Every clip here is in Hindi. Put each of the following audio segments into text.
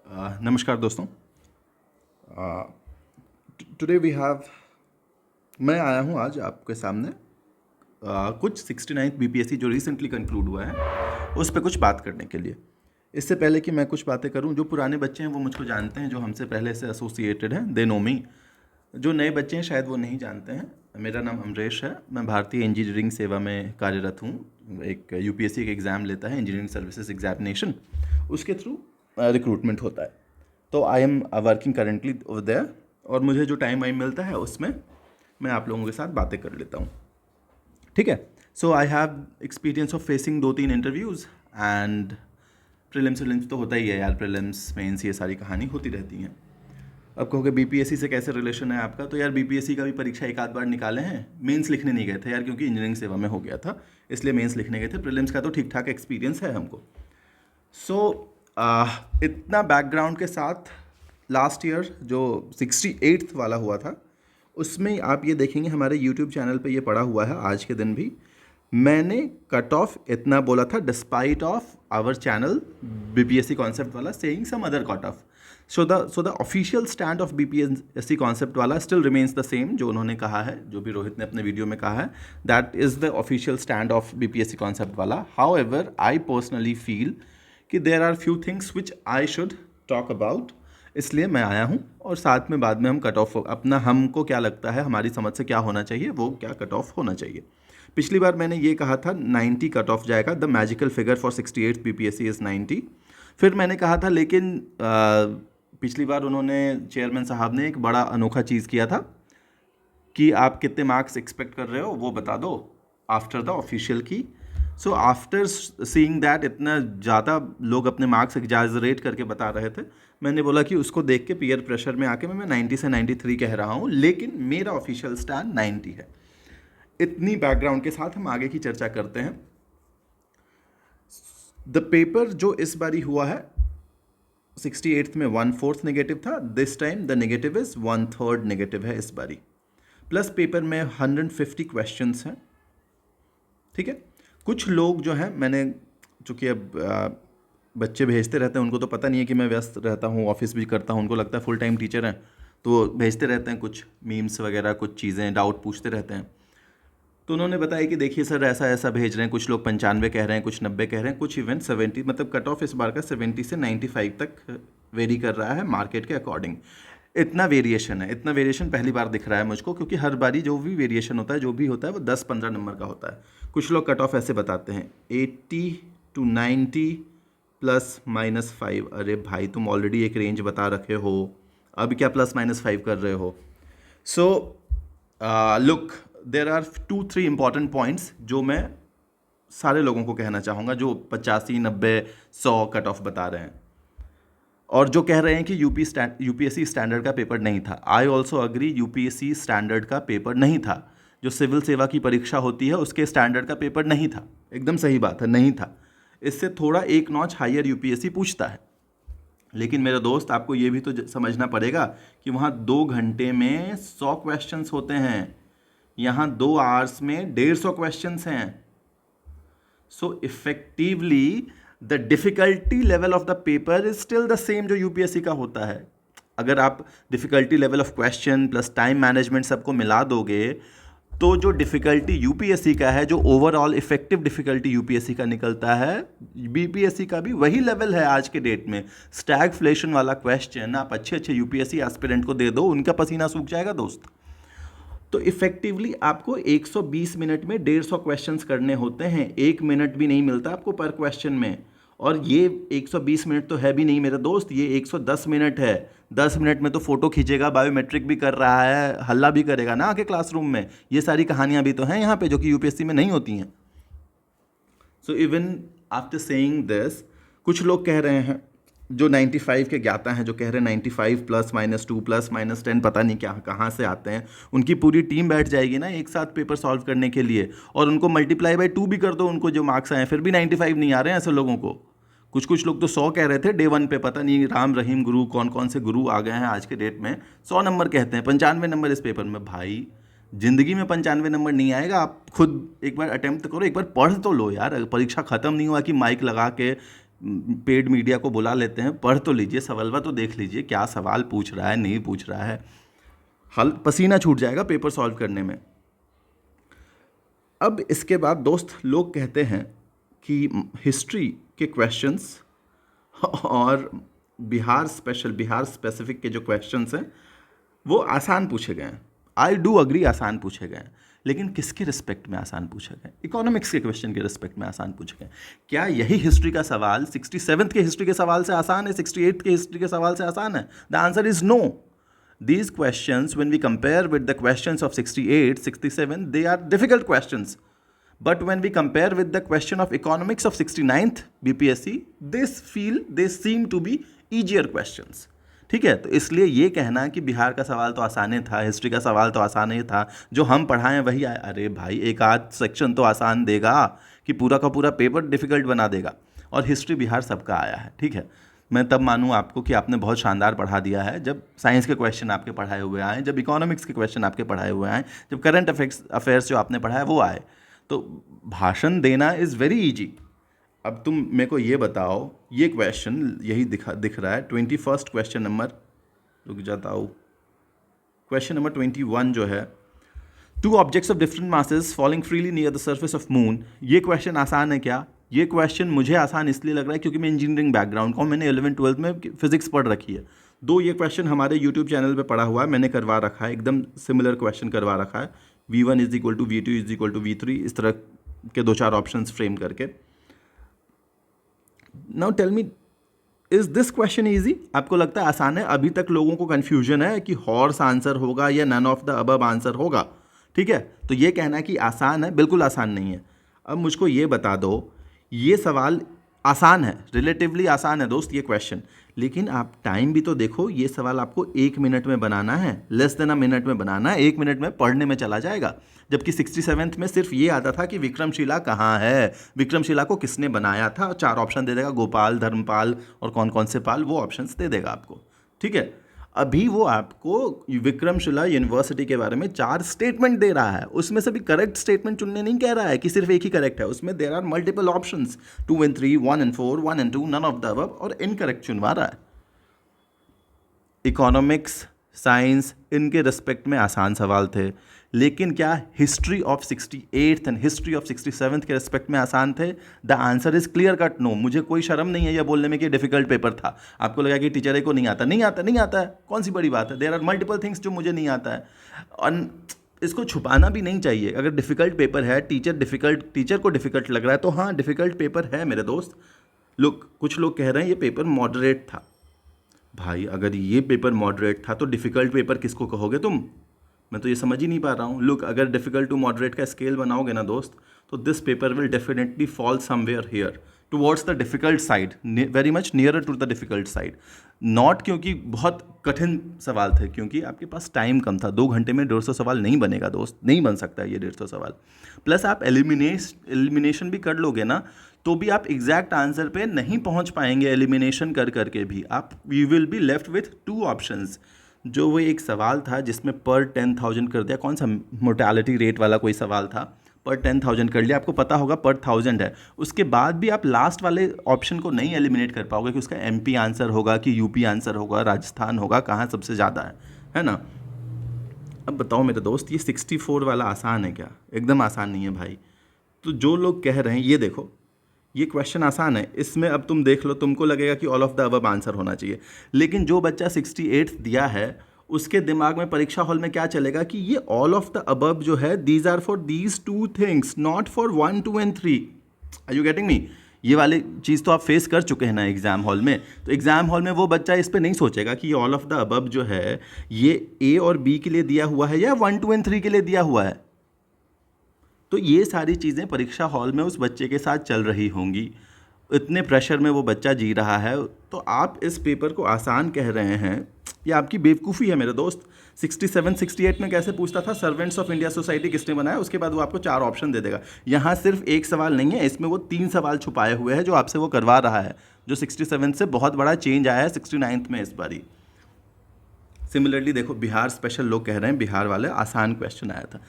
नमस्कार दोस्तों। टुडे वी हैव मैं आया हूँ आज आपके सामने कुछ 69th बीपीएससी जो रिसेंटली कंक्लूड हुआ है उस पर कुछ बात करने के लिए। इससे पहले कि मैं कुछ बातें करूं, जो पुराने बच्चे हैं वो मुझको जानते हैं, जो हमसे पहले से एसोसिएटेड हैं, दे नो मी। जो नए बच्चे हैं शायद वो नहीं जानते हैं। मेरा नाम अमरेश है, मैं भारतीय इंजीनियरिंग सेवा में कार्यरत हूँ। एक यूपीएससी का एग्ज़ाम लेता है, इंजीनियरिंग सर्विसेज एग्जामिनेशन, उसके थ्रू रिक्रूटमेंट होता है। तो I am working currently over there, और मुझे जो टाइम वाइम मिलता है उसमें मैं आप लोगों के साथ बातें कर लेता हूँ। ठीक है। So I have experience of facing 2-3 interviews and prelims विलिम्स तो होता ही है यार, प्रीलिम्स मेंस ये सारी कहानी होती रहती हैं। अब कहोगे बीपीएससी से कैसे रिलेशन है आपका, तो यार बीपीएससी का भी परीक्षा एक आध बार निकाले हैं। मेंस लिखने नहीं गए थे यार, क्योंकि इंजीनियरिंग सेवा में हो गया था, इसलिए मेंस लिखने गए थे। प्रीलिम्स का तो ठीक ठाक एक्सपीरियंस है हमको। सो इतना बैकग्राउंड के साथ लास्ट ईयर जो 68th वाला हुआ था, उसमें आप ये देखेंगे हमारे यूट्यूब चैनल पे ये पड़ा हुआ है आज के दिन भी। मैंने कट ऑफ इतना बोला था, despite of our channel BPSC concept वाला saying some other cut off. So the official stand of BPSC concept वाला स्टिल रिमेन्स द सेम, जो उन्होंने कहा है, जो भी रोहित ने अपने वीडियो में कहा है, that is the official stand of BPSC concept वाला। However I personally feel कि there are few things which I should talk about, इसलिए मैं आया हूँ। और साथ में बाद में हम कट ऑफ अपना, हमको क्या लगता है हमारी समझ से क्या होना चाहिए, वो क्या कट ऑफ होना चाहिए। पिछली बार मैंने ये कहा था 90 कट ऑफ जाएगा, the magical figure for 68th BPSC is 90। फिर मैंने कहा था, लेकिन पिछली बार उन्होंने, चेयरमैन साहब ने एक बड़ा अनोखा चीज़ किया था कि आप कितने मार्क्स एक्सपेक्ट कर रहे हो वो बता दो आफ्टर द ऑफिशियल की। सो आफ्टर सीइंग दैट इतना ज़्यादा लोग अपने मार्क्स एग्जैजरेट करके बता रहे थे, मैंने बोला कि उसको देख के पीयर प्रेशर में आके मैं 90 से 93 कह रहा हूँ, लेकिन मेरा ऑफिशियल स्टैंड 90 है। इतनी बैकग्राउंड के साथ हम आगे की चर्चा करते हैं। द पेपर जो इस बारी हुआ है 68th में 1/4 नेगेटिव था, this time the negative is 1/3 negative है इस बारी। प्लस पेपर में 150 क्वेश्चंस हैं। ठीक है। कुछ लोग जो हैं, मैंने चूँकि अब बच्चे भेजते रहते हैं, उनको तो पता नहीं है कि मैं व्यस्त रहता हूँ, ऑफिस भी करता हूँ, उनको लगता है फुल टाइम टीचर हैं, तो भेजते रहते हैं कुछ मीम्स वगैरह, कुछ चीज़ें, डाउट पूछते रहते हैं। तो उन्होंने बताया कि देखिए सर ऐसा ऐसा भेज रहे हैं, कुछ लोग 95 कह रहे हैं, कुछ 90 कह रहे हैं, कुछ इवन 70, मतलब कट ऑफ इस बार का 70 से 95 तक वेरी कर रहा है मार्केट के अकॉर्डिंग। इतना वेरिएशन है, इतना वेरिएशन पहली बार दिख रहा है मुझको, क्योंकि हर बारी जो भी वेरिएशन होता है, जो भी होता है, वो 10-15 नंबर का होता है। कुछ लोग कट ऑफ ऐसे बताते हैं 80 to 90 ±5। अरे भाई, तुम ऑलरेडी एक रेंज बता रखे हो, अब क्या +-5 कर रहे हो। So look, there are 2-3 important points जो मैं सारे लोगों को कहना चाहूँगा, जो 85, 90, 100 कट ऑफ बता रहे हैं, और जो कह रहे हैं कि यूपीएससी स्टैंडर्ड का पेपर नहीं था। I also agree, UPSC standard का पेपर नहीं था। जो सिविल सेवा की परीक्षा होती है उसके स्टैंडर्ड का पेपर नहीं था। एकदम सही बात है, नहीं था। इससे थोड़ा एक नॉच हायर यूपीएससी पूछता है। लेकिन मेरे दोस्त, आपको ये भी तो समझना पड़ेगा कि वहाँ 2 घंटे में 100 क्वेश्चंस होते हैं, यहाँ 2 आवर्स में 150 क्वेश्चंस हैं। सो effectively the difficulty level of the paper is still the same जो यूपीएससी का होता है। अगर आप difficulty level of question plus time management सबको मिला दोगे, तो जो डिफ़िकल्टी यूपीएससी का है, जो ओवरऑल इफेक्टिव डिफ़िकल्टी यूपीएससी का निकलता है, बीपीएससी का भी वही लेवल है आज के डेट में। स्टैगफ्लेशन वाला क्वेश्चन आप अच्छे अच्छे यूपीएससी एस्पिरेंट को दे दो, उनका पसीना सूख जाएगा दोस्त। तो इफेक्टिवली आपको 120 मिनट में 150 क्वेश्चंस करने होते हैं, 1 मिनट भी नहीं मिलता आपको पर क्वेश्चन में। और ये 120 मिनट तो है भी नहीं मेरे दोस्त, ये 110 मिनट है। 10 मिनट में तो फोटो खींचेगा, बायोमेट्रिक भी कर रहा है, हल्ला भी करेगा ना आके क्लासरूम में। ये सारी कहानियां भी तो हैं यहाँ पे, जो कि यूपीएससी में नहीं होती हैं। So even after saying this, कुछ लोग कह रहे हैं, जो 95 के ज्ञाता हैं, जो कह रहे हैं 95 +-2 +-10 पता नहीं क्या कहाँ से आते हैं, उनकी पूरी टीम बैठ जाएगी ना एक साथ पेपर सॉल्व करने के लिए, और उनको मल्टीप्लाई बाय 2 भी कर दो, उनको जो मार्क्स आए, फिर भी 95 नहीं आ रहे हैं ऐसे लोगों को। कुछ लोग तो 100 कह रहे थे डे 1 पे, पता नहीं राम रहीम गुरु कौन कौन से गुरु आ गए हैं आज के डेट में, 100 नंबर कहते हैं, 95 नंबर इस पेपर में। भाई, जिंदगी में 95 नंबर नहीं आएगा। आप खुद एक बार अटेम्प्ट करो, एक बार पढ़ तो लो यार। परीक्षा ख़त्म नहीं हुआ कि माइक लगा के पेड मीडिया को बुला लेते हैं, पढ़ तो लीजिए, सवालवा तो देख लीजिए क्या सवाल पूछ रहा है, नहीं पूछ रहा है, हल पसीना छूट जाएगा पेपर सॉल्व करने में। अब इसके बाद दोस्त लोग कहते हैं कि हिस्ट्री के क्वेश्चंस और बिहार स्पेसिफिक के जो क्वेश्चंस हैं वो आसान पूछे गए हैं। आई डू अग्री, आसान पूछे गए हैं, लेकिन किसके रिस्पेक्ट में आसान पूछे गए? इकोनॉमिक्स के क्वेश्चन के रिस्पेक्ट में आसान पूछे गए। क्या यही हिस्ट्री का सवाल 67th के हिस्ट्री के सवाल से आसान है, 68th के हिस्ट्री के सवाल से आसान है? The answer is no. These questions, when we compare with the questions of 68, 67, they are difficult questions. But when we compare with the question of economics of 69th BPSC, they seem to be easier questions. ठीक है, तो इसलिए ये कहना कि बिहार का सवाल तो आसान ही था, हिस्ट्री का सवाल तो आसान ही था, जो हम पढ़ाएं वही आए, अरे भाई एक आध सेक्शन तो आसान देगा कि पूरा का पूरा पेपर डिफिकल्ट बना देगा। और हिस्ट्री बिहार सबका आया है, ठीक है। मैं तब मानूँ आपको कि आपने बहुत शानदार पढ़ा दिया है जब साइंस के क्वेश्चन आपके पढ़ाए हुए आए, जब इकोनॉमिक्स के क्वेश्चन आपके पढ़ाए हुए आए, जब करंट अफेयर्स जो आपने पढ़ा है वो आए। तो भाषण देना इज़ वेरी ईजी। अब तुम मेरे को ये बताओ, ये क्वेश्चन यही दिख रहा है 21st क्वेश्चन नंबर, रुक जाता हूँ, क्वेश्चन नंबर 21 जो है, 2 objects of different masses falling freely near the surface of moon. ये क्वेश्चन आसान है क्या? ये क्वेश्चन मुझे आसान इसलिए लग रहा है क्योंकि मैं इंजीनियरिंग बैकग्राउंड का हूँ, मैंने 11th-12th में फिजिक्स पढ़ रखी है। दो ये क्वेश्चन हमारे यूट्यूब चैनल पे पढ़ा हुआ है, मैंने करवा रखा है, एकदम सिमिलर क्वेश्चन करवा रखा है, V1 = V2 = V3, इस तरह के 2-4 ऑप्शंस फ्रेम करके। Now tell me, is this question easy? आपको लगता है आसान है? अभी तक लोगों को कन्फ्यूजन है कि हॉर्स आंसर होगा या none of the above answer होगा, ठीक है। तो ये कहना कि आसान है, बिल्कुल आसान नहीं है। अब मुझको ये बता दो, ये सवाल आसान है, रिलेटिवली आसान है दोस्त ये क्वेश्चन, लेकिन आप टाइम भी तो देखो, ये सवाल आपको 1 मिनट में बनाना है, लेस देन अ मिनट में बनाना है, 1 मिनट में पढ़ने में चला जाएगा। जबकि 67th में सिर्फ ये आता था कि विक्रमशिला कहाँ है, विक्रमशिला को किसने बनाया था, 4 ऑप्शन दे देगा, गोपाल, धर्मपाल और कौन कौन से पाल, वो ऑप्शंस दे देगा आपको, ठीक है। अभी वो आपको विक्रमशिला यूनिवर्सिटी के बारे में 4 स्टेटमेंट दे रहा है, उसमें से भी करेक्ट स्टेटमेंट चुनने नहीं कह रहा है कि सिर्फ एक ही करेक्ट है, उसमें there are multiple options, 2 and 3, 1 and 4, 1 and 2, none of the above, और इनकरेक्ट चुनवा रहा है। इकोनॉमिक्स, साइंस, इनके रिस्पेक्ट में आसान सवाल थे, लेकिन क्या history of 68th and history of 67th के रिस्पेक्ट में आसान थे? The answer is clear cut no. मुझे कोई शर्म नहीं है यह बोलने में कि डिफिकल्ट पेपर था। आपको लगा कि टीचर को नहीं आता, नहीं आता, नहीं आता है, कौन सी बड़ी बात है? देयर आर मल्टीपल थिंग्स जो मुझे नहीं आता है, और इसको छुपाना भी नहीं चाहिए। अगर डिफिकल्ट पेपर है, टीचर को डिफिकल्ट लग रहा है, तो हाँ डिफिकल्ट पेपर है मेरे दोस्त। कुछ लोग कह रहे हैं ये पेपर मॉडरेट था। भाई अगर ये पेपर मॉडरेट था तो डिफ़िकल्ट पेपर किसको कहोगे तुम? मैं तो ये समझ ही नहीं पा रहा हूँ। लुक, अगर डिफ़िकल्ट टू मॉडरेट का स्केल बनाओगे ना दोस्त, तो this paper will definitely fall somewhere here towards the difficult side, very much nearer to the difficult side. Not क्योंकि बहुत कठिन सवाल थे, क्योंकि आपके पास टाइम कम था। 2 घंटे में 150 सवाल नहीं बनेगा दोस्त, नहीं बन सकता ये 150 सवाल। प्लस आप एलिमिनेशन भी कर लोगे ना, तो भी आप एग्जैक्ट आंसर पे नहीं पहुंच पाएंगे। एलिमिनेशन कर करके भी आप, you will be left with 2 options. जो वो एक सवाल था जिसमें पर 10,000 कर दिया, कौन सा मोर्टेलिटी रेट वाला कोई सवाल था, पर 10,000 कर लिया, आपको पता होगा पर 1000 है। उसके बाद भी आप लास्ट वाले ऑप्शन को नहीं एलिमिनेट कर पाओगे कि उसका MP आंसर होगा कि UP आंसर होगा, राजस्थान होगा, कहाँ सबसे ज़्यादा है ना। अब बताओ मेरे दोस्त, ये 64 वाला आसान है क्या? एकदम आसान नहीं है भाई। तो जो लोग कह रहे हैं, ये देखो, ये क्वेश्चन आसान है, इसमें अब तुम देख लो, तुमको लगेगा कि all of the above answer होना चाहिए, लेकिन जो बच्चा 68 दिया है उसके दिमाग में परीक्षा हॉल में क्या चलेगा कि ये ऑल ऑफ द अबव जो है, these are for these 2 things, not for 1, 2 and 3। Are you getting me? ये वाली चीज़ तो आप फेस कर चुके हैं ना एग्जाम हॉल में। तो एग्जाम हॉल में वो बच्चा इस पर नहीं सोचेगा कि ये ऑल ऑफ द अबव जो है ये A और B के लिए दिया हुआ है या 1, 2 and 3 के लिए दिया हुआ है। तो ये सारी चीज़ें परीक्षा हॉल में उस बच्चे के साथ चल रही होंगी, इतने प्रेशर में वो बच्चा जी रहा है। तो आप इस पेपर को आसान कह रहे हैं, ये आपकी बेवकूफ़ी है मेरे दोस्त। 67, 68 में कैसे पूछता था, सर्वेंट्स ऑफ इंडिया सोसाइटी किसने बनाया, उसके बाद वो आपको 4 ऑप्शन दे देगा। यहाँ सिर्फ एक सवाल नहीं है, इसमें वो 3 सवाल छुपाए हुए हैं जो आपसे वो करवा रहा है, जो 67 से बहुत बड़ा चेंज आया है 69th में इस बारी। सिमिलरली देखो, बिहार स्पेशल लोग कह रहे हैं बिहार वाले आसान क्वेश्चन आया था।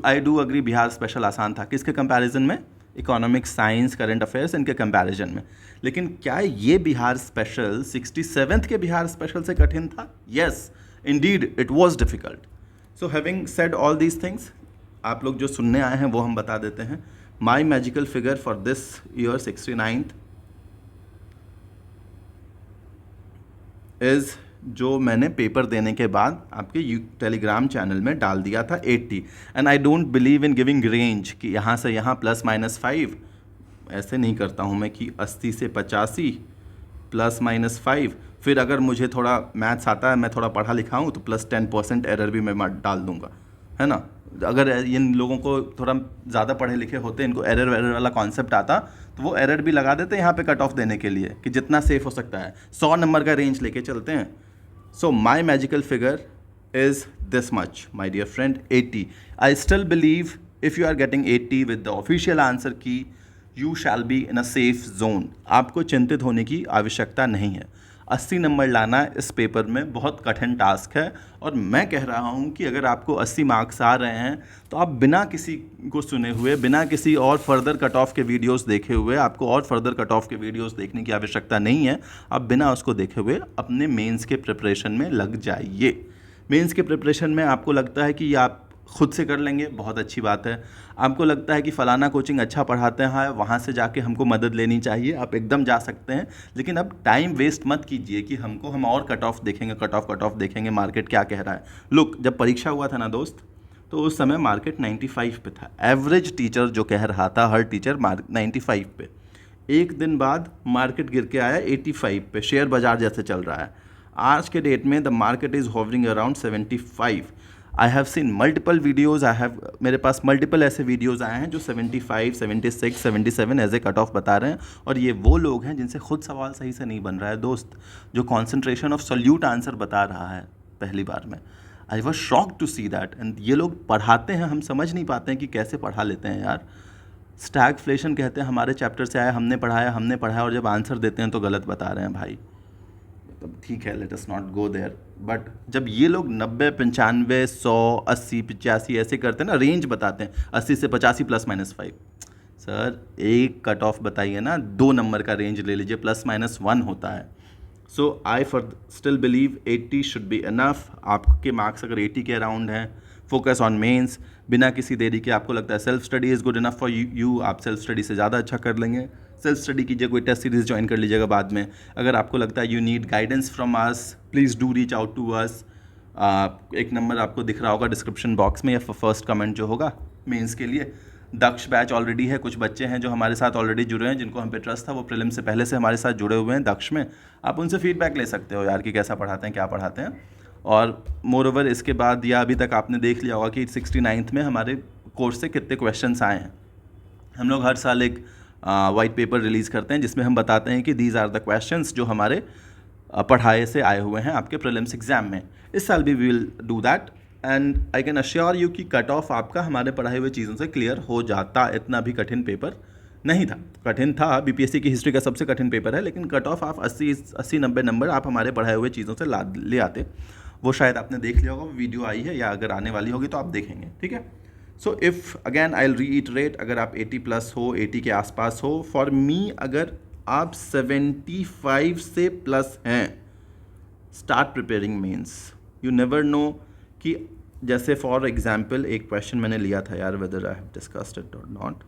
I do agree, Bihar special आसान था। किसके कंपैरिजन में? इकोनॉमिक्स, साइंस, करंट अफेयर्स इनके कंपैरिजन में। लेकिन क्या ये बिहार स्पेशल 67th के बिहार स्पेशल से कठिन था? Yes, Indeed it was difficult. So having said all these things, आप लोग जो सुनने आए हैं वो हम बता देते हैं। My magical figure for this year 69th is, जो मैंने पेपर देने के बाद आपके टेलीग्राम चैनल में डाल दिया था, 80। And I don't believe in giving range कि यहाँ से यहाँ ±5, ऐसे नहीं करता हूँ मैं कि 80 से 85 ±5। फिर अगर मुझे थोड़ा मैथ्स आता है, मैं थोड़ा पढ़ा लिखा हूँ, तो +10% एरर भी मैं डाल दूंगा, है ना। अगर इन लोगों को थोड़ा ज़्यादा पढ़े लिखे होते, इनको एरर वेरर वाला कॉन्सेप्ट आता, तो वो एरर भी लगा देते यहाँ पे कट ऑफ देने के लिए कि जितना सेफ हो सकता है 100 नंबर का रेंज लेके चलते हैं। So my magical figure is this much my dear friend, 80। I still believe if you are getting 80 with the official answer key, you shall be in a safe zone. आपको चिंतित होने की आवश्यकता नहीं है। 80 नंबर लाना इस पेपर में बहुत कठिन टास्क है, और मैं कह रहा हूँ कि अगर आपको 80 मार्क्स आ रहे हैं तो आप बिना किसी को सुने हुए, बिना किसी और फर्दर कट ऑफ के वीडियोस देखे हुए, आपको और फर्दर कट ऑफ के वीडियोस देखने की आवश्यकता नहीं है। आप बिना उसको देखे हुए अपने मेंस के प्रिपरेशन में लग जाइए। मेंस के प्रिपरेशन में आपको लगता है कि आप खुद से कर लेंगे, बहुत अच्छी बात है। आपको लगता है कि फ़लाना कोचिंग अच्छा पढ़ाते हैं, वहाँ से जाके हमको मदद लेनी चाहिए, आप एकदम जा सकते हैं। लेकिन अब टाइम वेस्ट मत कीजिए कि हम और कट ऑफ देखेंगे, कट ऑफ देखेंगे, मार्केट क्या कह रहा है। लुक, जब परीक्षा हुआ था ना दोस्त, तो उस समय मार्केट 95 पे था। एवरेज टीचर जो कह रहा था, हर टीचर 95 पे। एक दिन बाद मार्केट गिर के आया 85 पे, शेयर बाजार जैसे चल रहा है। आज के डेट में the market is hovering around 75। I have seen multiple videos, मेरे पास मल्टीपल ऐसे वीडियोज़ आए हैं जो 75, 76, 77 एज ए कट ऑफ बता रहे हैं। और ये वो लोग हैं जिनसे खुद सवाल सही से नहीं बन रहा है दोस्त, जो कॉन्सेंट्रेशन ऑफ सोल्यूट आंसर बता रहा है पहली बार में। I was shock to see that. And ये लोग पढ़ाते हैं, हम समझ नहीं पाते हैं कि कैसे पढ़ा लेते हैं यार। स्टैगफ्लेशन कहते हैं, हमारे चैप्टर से आया, हमने पढ़ाया, और जब आंसर देते हैं तो गलत बता रहे हैं भाई। तब ठीक है, let us not go there. But जब ये लोग 90, 95, 100, 80, 85 ऐसे करते हैं ना, रेंज बताते हैं 80 से 85 ±5। सर एक कट ऑफ बताइए ना, 2 नंबर का रेंज ले लीजिए, +-1 होता है। So I still believe 80 should be enough. आपके मार्क्स अगर 80 के अराउंड हैं, फोकस ऑन मेंस, बिना किसी देरी के। आपको लगता है self study is good enough for you, आप सेल्फ स्टडी से ज़्यादा अच्छा कर लेंगे। सेल्फ स्टडी कीजिए, कोई टेस्ट सीरीज़ ज्वाइन कर लीजिएगा बाद में। अगर आपको लगता है you need guidance from us, please do reach out to us. एक नंबर आपको दिख रहा होगा डिस्क्रिप्शन बॉक्स में, या फर्स्ट कमेंट जो होगा मेंस के लिए। दक्ष बैच ऑलरेडी है, कुछ बच्चे हैं जो हमारे साथ ऑलरेडी जुड़े हैं, जिनको हम पे ट्रस्ट था, वो प्रीलिम से पहले से हमारे साथ जुड़े हुए हैं दक्ष में। आप उनसे फीडबैक ले सकते हो यार कि कैसा पढ़ाते हैं, क्या पढ़ाते हैं। और मोर ओवर इसके बाद, या अभी तक आपने देख लिया होगा कि 69th में हमारे कोर्स से कितने क्वेश्चंस आए हैं। हम लोग हर साल एक वाइट पेपर रिलीज़ करते हैं जिसमें हम बताते हैं कि दीज आर द क्वेश्चंस जो हमारे पढ़ाए से आए हुए हैं आपके प्रीलिम्स एग्जाम में। इस साल भी we will do that, and I can assure you कि कट ऑफ आपका हमारे पढ़ाई हुए चीज़ों से क्लियर हो जाता। इतना भी कठिन पेपर नहीं था। कठिन था, बीपीएससी की हिस्ट्री का सबसे कठिन पेपर है, लेकिन कट ऑफ आप 80-90 नंबर आप हमारे पढ़ाए हुए चीज़ों से ले आते। वो शायद आपने देख लिया होगा, वीडियो आई है, या अगर आने वाली होगी तो आप देखेंगे, ठीक है। So if again I will reiterate, अगर आप 80+ हो, 80 के आसपास हो, फॉर मी अगर आप 75 से प्लस हैं, start preparing mains. You never know कि जैसे फॉर एग्जाम्पल एक क्वेश्चन मैंने लिया था यार, whether I have discussed it और नॉट,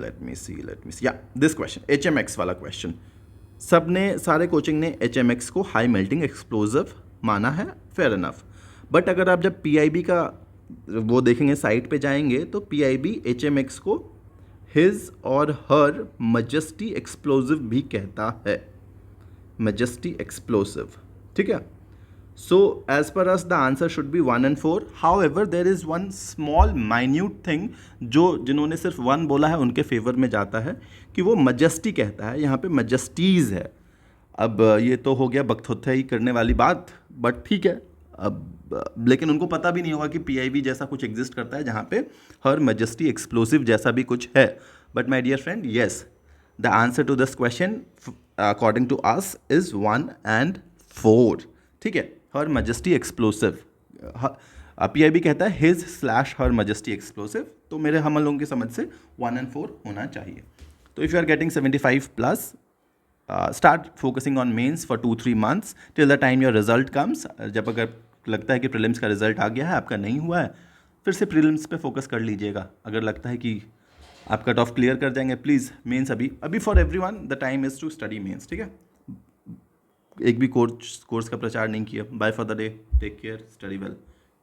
लेट मी सी या दिस क्वेश्चन, HMX वाला क्वेश्चन। सारे कोचिंग ने HMX को हाई मेल्टिंग एक्सप्लोजिव माना है, फेयर इनफ। बट अगर आप जब PIB का वो देखेंगे, साइट पे जाएंगे, तो PIB HMX को हिज और हर मजेस्टी एक्सप्लोजिव भी कहता है, मजेस्टी एक्सप्लोसिव, ठीक है। So as per us the answer should be 1 and 4. However there is one small minute thing जो जिन्होंने सिर्फ 1 बोला है उनके फेवर में जाता है, कि वो मजेस्टी कहता है, यहाँ पे मजेस्टीज़ है। अब ये तो हो गया बकथोथई करने वाली बात, बट ठीक है। अब लेकिन उनको पता भी नहीं होगा कि PIB जैसा कुछ एग्जिस्ट करता है जहाँ पे हर मजेस्टी एक्सप्लोसिव जैसा भी कुछ है। But my dear friend, yes, the answer to this question according to us is 1 and 4, ठीक है। हर मजेस्टी एक्सप्लोसिव, PIB कहता है हिज स्लैश हर मजेस्टी एक्सप्लोसिव, तो मेरे हम लोगों की समझ से 1 and 4 होना चाहिए। तो if you are getting 75 plus, start focusing on mains for 2-3 months till the time your result comes. जब अगर लगता है कि प्रीलिम्स का रिजल्ट आ गया है, आपका नहीं हुआ है, फिर से प्रीलिम्स पे फोकस कर लीजिएगा। अगर लगता है कि आप कट ऑफ क्लियर कर जाएंगे, प्लीज़ मेंस अभी for everyone the time is to study mains, ठीक है। एक भी कोर्स का प्रचार नहीं किया। Bye for the day, take care, study well.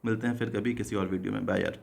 मिलते हैं फिर कभी किसी और वीडियो में। बाय यार।